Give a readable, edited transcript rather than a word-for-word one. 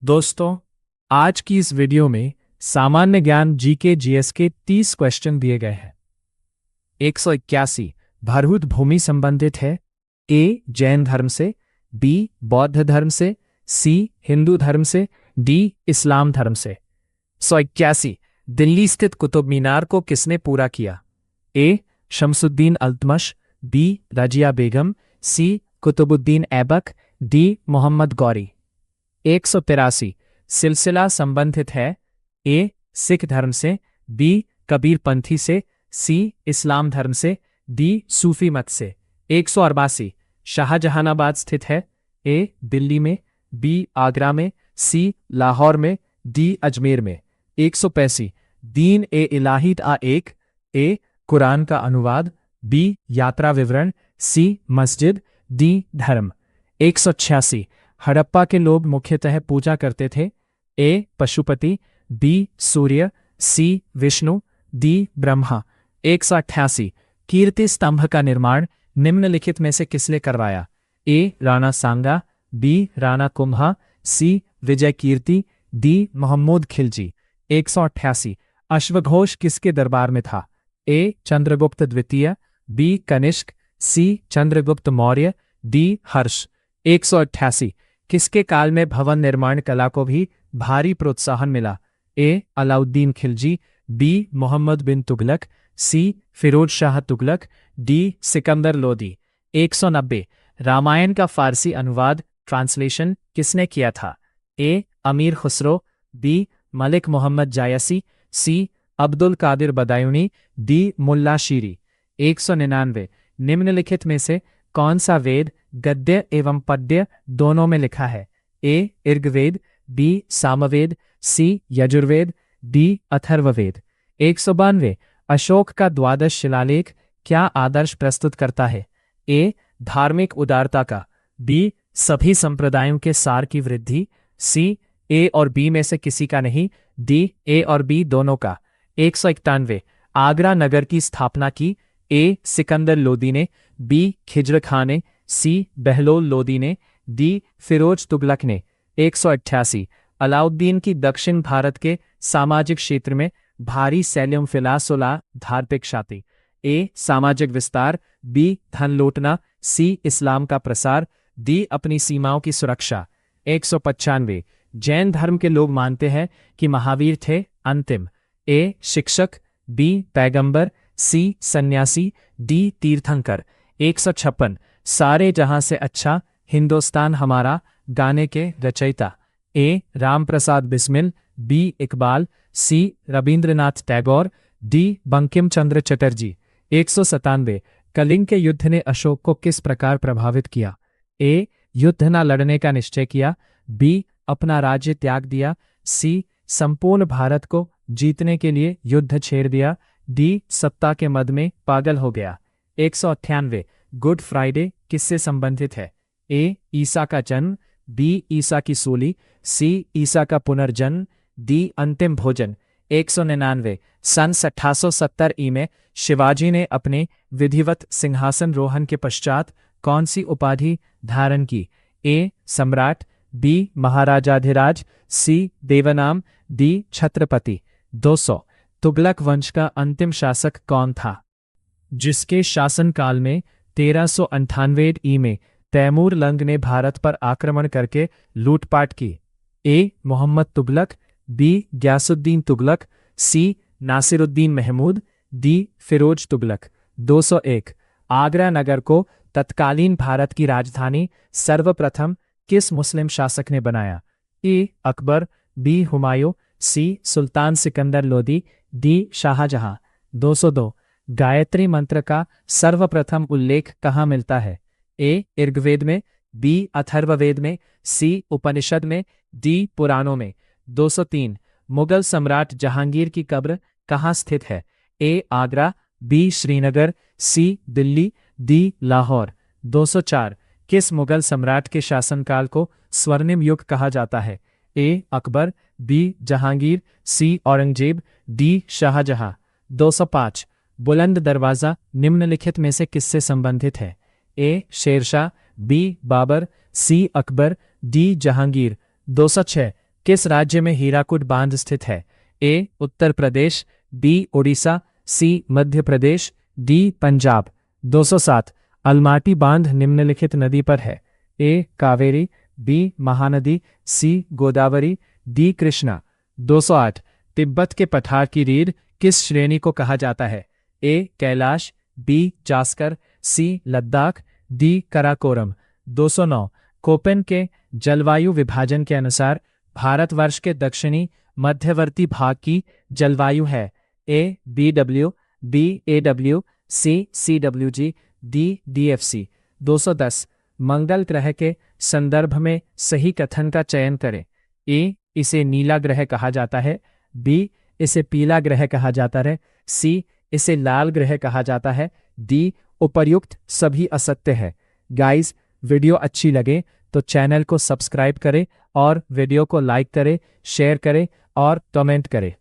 दोस्तों, आज की इस वीडियो में सामान्य ज्ञान जीके जीएस के 30 क्वेश्चन दिए गए हैं। 181 भारहूत भूमि संबंधित है। ए जैन धर्म से, बी बौद्ध धर्म से, सी हिंदू धर्म से, डी इस्लाम धर्म से। 181 दिल्ली स्थित कुतुब मीनार को किसने पूरा किया? ए शमसुद्दीन अल्तमश, बी रजिया बेगम, सी कुतुबुद्दीन ऐबक, डी मोहम्मद गौरी। 183 सिलसिला संबंधित है। ए सिख धर्म से, बी कबीर पंथी से, सी इस्लाम धर्म से, डी सूफी मत से। 188 शाहजहानाबाद स्थित है। ए दिल्ली में, बी आगरा में, सी लाहौर में, डी अजमेर में। 185 दीन ए इलाही आ एक। ए कुरान का अनुवाद, बी यात्रा विवरण, सी मस्जिद, डी धर्म। 186 हड़प्पा के लोग मुख्यतः पूजा करते थे। ए पशुपति, बी सूर्य, सी विष्णु, डी ब्रह्मा। 188 कीर्ति स्तंभ का निर्माण निम्नलिखित में से किसने करवाया? ए राणा सांगा, बी राणा कुम्हा, सी विजय कीर्ति, डी मोहम्मद खिलजी। 188 अश्वघोष किसके दरबार में था? ए चंद्रगुप्त द्वितीय, बी कनिष्क, सी चंद्रगुप्त मौर्य, डी हर्ष। 188 किसके काल में भवन निर्माण कला को भी भारी प्रोत्साहन मिला? ए अलाउद्दीन खिलजी, बी मोहम्मद बिन तुगलक, सी फिरोज शाह तुगलक, डी सिकंदर लोदी। 190 रामायण का फारसी अनुवाद ट्रांसलेशन किसने किया था? ए अमीर खुसरो, बी मलिक मोहम्मद जायसी, सी अब्दुल कादिर बदायूनी, डी मुल्ला शीरी। 199 निम्नलिखित में से कौन सा वेद गद्य एवं पद्य दोनों में लिखा है? ए ऋग्वेद, बी सामवेद, सी यजुर्वेद, डी अथर्ववेद। 192 अशोक का द्वादश शिलालेख क्या आदर्श प्रस्तुत करता है? ए धार्मिक उदारता का, बी सभी संप्रदायों के सार की वृद्धि, सी ए और बी में से किसी का नहीं, डी ए और बी दोनों का। 191 आगरा नगर की स्थापना की। ए सिकंदर लोदी ने, बी खिज्र खां ने, सी बहलोल लोदी ने, डी फिरोज तुगलक ने। 188 अलाउद्दीन की दक्षिण भारत के सामाजिक क्षेत्र में भारी सैल्यम फिलासोला धार्मिक शाति। ए सामाजिक विस्तार, बी धन लूटना, सी इस्लाम का प्रसार, डी अपनी सीमाओं की सुरक्षा। 195 जैन धर्म के लोग मानते हैं कि महावीर थे अंतिम। ए शिक्षक, बी पैगंबर, सी सन्यासी, डी तीर्थंकर। 156 सारे जहां से अच्छा हिंदुस्तान हमारा गाने के रचयिता। ए राम प्रसाद बिस्मिल, बी इकबाल, सी रविंद्रनाथ टैगोर, डी बंकिम चंद्र चटर्जी। 197 कलिंग के युद्ध ने अशोक को किस प्रकार प्रभावित किया? ए युद्ध न लड़ने का निश्चय किया, बी अपना राज्य त्याग दिया, सी संपूर्ण भारत को जीतने के लिए युद्ध छेड़ दिया, डी सत्ता के मद में पागल हो गया। 198 गुड फ्राइडे किससे संबंधित है? ए ईसा का जन्म, बी ईसा की सूली, सी ईसा का पुनर्जन्म, डी अंतिम भोजन। 199 सन 1870 ई में शिवाजी ने अपने विधिवत सिंहासन रोहन के पश्चात कौन सी उपाधि धारण की? ए सम्राट, बी महाराजाधिराज, सी देवनाम, डी छत्रपति। 200 तुगलक वंश का अंतिम शासक कौन था, जिसके शासनकाल में 1398 ई में तैमूर लंग ने भारत पर आक्रमण करके लूटपाट की? ए मोहम्मद तुगलक, बी ग्यासुद्दीन तुगलक, सी नासिरुद्दीन महमूद, डी फिरोज तुगलक। 201 आगरा नगर को तत्कालीन भारत की राजधानी सर्वप्रथम किस मुस्लिम शासक ने बनाया? ए अकबर, बी हुमायूं, सी सुल्तान सिकंदर लोदी, डी शाहजहां। 202 गायत्री मंत्र का सर्वप्रथम उल्लेख कहाँ मिलता है? ए ऋग्वेद में, बी अथर्ववेद में, सी उपनिषद में, डी पुराणों में। 203 मुगल सम्राट जहांगीर की कब्र कहाँ स्थित है? ए आगरा, बी श्रीनगर, सी दिल्ली, डी लाहौर। 204 किस मुगल सम्राट के शासनकाल को स्वर्णिम युग कहा जाता है? ए अकबर, बी जहांगीर, सी औरंगजेब, डी शाहजहां। 205 बुलंद दरवाज़ा निम्नलिखित में से किससे संबंधित है? ए शेरशाह, बी बाबर, सी अकबर, डी जहांगीर। 206 किस राज्य में हीराकुड बांध स्थित है? ए उत्तर प्रदेश, बी ओडिशा, सी मध्य प्रदेश, डी पंजाब। 207 अलमाटी बांध निम्नलिखित नदी पर है? ए कावेरी, बी महानदी, सी गोदावरी, डी कृष्णा। 208 तिब्बत के पठार की रीढ़ किस श्रेणी को कहा जाता है? ए कैलाश, बी जास्कर, सी लद्दाख, डी कराकोरम। 209 कोपेन के जलवायु विभाजन के अनुसार भारतवर्ष के दक्षिणी मध्यवर्ती भाग की जलवायु है? ए BW, बी AW, सी CWG, डी DFC। 210 मंगल ग्रह के संदर्भ में सही कथन का चयन करें। ए इसे नीला ग्रह कहा जाता है, बी इसे पीला ग्रह कहा जाता है, सी इसे लाल ग्रह कहा जाता है, डी उपर्युक्त सभी असत्य है। गाइस, वीडियो अच्छी लगे तो चैनल को सब्सक्राइब करें और वीडियो को लाइक करें, शेयर करें और कमेंट करें।